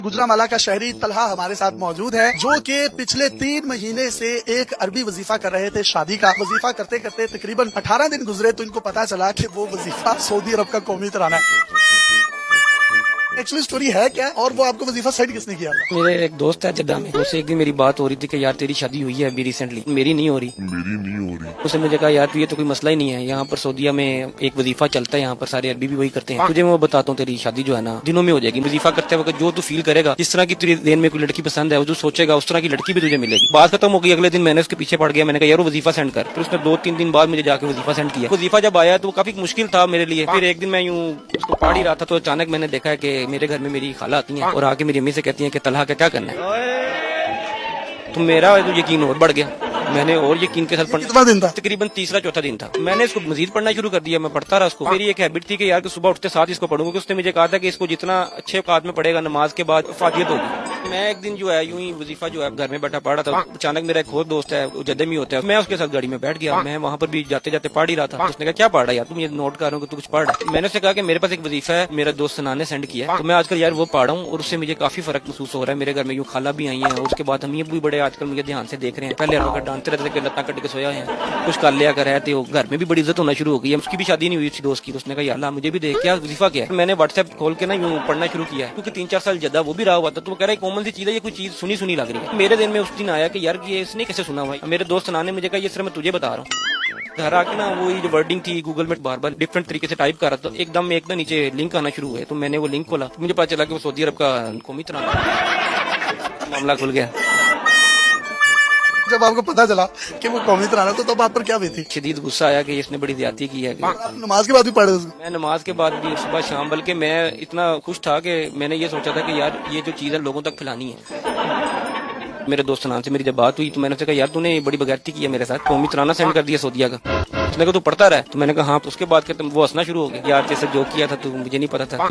गुजरांवाला का शहरी तलहा हमारे साथ मौजूद है, जो कि पिछले 3 महीने से एक अरबी वजीफा कर रहे थे। शादी का वजीफा करते करते तकरीबन 18 दिन गुजरे तो इनको पता चला कि वो वजीफा सऊदी अरब का कौमी तराना है। एक्चुअली स्टोरी है क्या, और वो आपको वजीफा सेट किसने किया था? मेरे एक दोस्त है जद्दा में, उससे एक दिन मेरी बात हो रही थी कि यार तेरी शादी हुई है अभी रिसेंटली, मेरी नहीं हो रही। उसने मुझे कहा यार ये तो कोई मसला ही नहीं है, यहाँ पर सऊदीया में एक वजीफा चलता है, यहाँ पर सारे अरबी भी वही करते हैं। तुझे मैं वो बताता हूँ, तेरी शादी जो है ना दिनों में हो जाएगी। वजीफा करते वक्त जो तू फील करेगा, जिस तरह की तेरे दिन में कोई लड़की पसंद है, वो तू सोचेगा उस तरह की लड़की भी तुझे मिलेगी। बात खत्म हो गई, अगले दिन मैंने उसके पीछे पड़ गया, मैंने कहा यार वो वजीफा सेंड कर। फिर उसने 2-3 दिन बाद मुझे जाकर वजीफा सेंड किया। वजीफा जब आया तो काफी मुश्किल था मेरे लिए। फिर एक दिन मैं यूं उसको पढ़ ही रहा था तो अचानक मैंने देखा कि मेरे घर में मेरी खाला आती हैं और आके मेरी अम्मी से कहती हैं कि तलहा का क्या करना है। तो मेरा तो यकीन और बढ़ गया, मैंने और यकीन के साथ पढ़ना। कितना दिन था? तकरीबन तीसरा चौथा दिन था। मैंने इसको मजीद पढ़ना शुरू कर दिया, मैं पढ़ता रहा उसको। मेरी एक हैबिट थी कि यार सुबह उठते साथ इसको पढ़ूंगा, उसने मुझे कहा था कि इसको जितना अच्छे औकात में पढ़ेगा नमाज के बाद फातियत होगी। मैं एक दिन जो है यूं ही वजीफा जो है घर में बैठा पढ़ रहा था, अचानक मेरा एक और दोस्त है वो जद्दे में होता है, मैं उसके साथ गाड़ी में बैठ गया। मैं वहाँ पर भी जाते जाते पढ़ ही रहा था। उसने कहा क्या पढ़ रहा है यार, तुम ये नोट कर रहा हूँ कि तू कुछ पढ़ रहा है। मैंने उससे कहा कि मेरे पास एक वजीफा है, मेरा दोस्त सनान ने सेंड किया है, तो मैं आजकल यार वो पढ़ रहा हूँ और उससे मुझे काफी फर्क महसूस हो रहा है। मेरे घर में यूं खाला भी आई है और उसके बाद हम ये भी बड़े आजकल मुझे ध्यान से देख रहे हैं। पहले हम डांटते रहते थे, लत्ता कट के सोया है, कुछ कर लिया कर रहे थे। घर में भी बड़ी इज्जत होना शुरू हो गई है। उसकी भी शादी नहीं हुई थी दोस्त की, उसने कहा यार मुझे भी देख क्या वजीफा क्या है। मैंने व्हाट्सएप खोल के ना यूं पढ़ना शुरू किया है, क्योंकि 3-4 साल जद्दा वो भी रहा हुआ था। तो वो कह रहा है कॉमन सी चीज है, ये कोई चीज सुनी सुनी लग रही है। मेरे दिन में उस दिन आया कि यार ये इसने कैसे सुना हुआ है। मेरे दोस्त ने मुझे कहा ये सिर्फ मैं तुझे बता रहा हूँ। घर आके ना वो जो वर्डिंग थी गूगल में बार बार डिफरेंट तरीके से टाइप कर रहा था, एकदम एक ना नीचे लिंक आना शुरू हुए। तो मैंने वो लिंक खोला, मुझे पता चला कि वो सऊदी अरब का कौमी तराना। मामला खुल गया। जब आपको पता चला कि वो कौमी तराना तो तब आप पर क्या बीती? शदीद गुस्सा आया कि इसने बड़ी ज्यादती की है। आप नमाज के बाद भी पढ़े उसको? मैं नमाज के बाद भी सुबह शाम, बल्कि मैं इतना खुश था कि मैंने ये सोचा था कि यार ये जो चीज है लोगों तक फैलानी है। मेरे दोस्त सनान से मेरी जब बात हुई तो मैंने कहा यार तूने बड़ी बगैरती की है मेरे साथ, कौमी तराना सेंड कर दिया सऊदीया का। उसने कहा तू पढ़ता रहा है, तो मैंने कहा हाँ। तो उसके बाद वो हंसना शुरू हो गया, यार जैसे जो किया था तो मुझे नहीं पता था।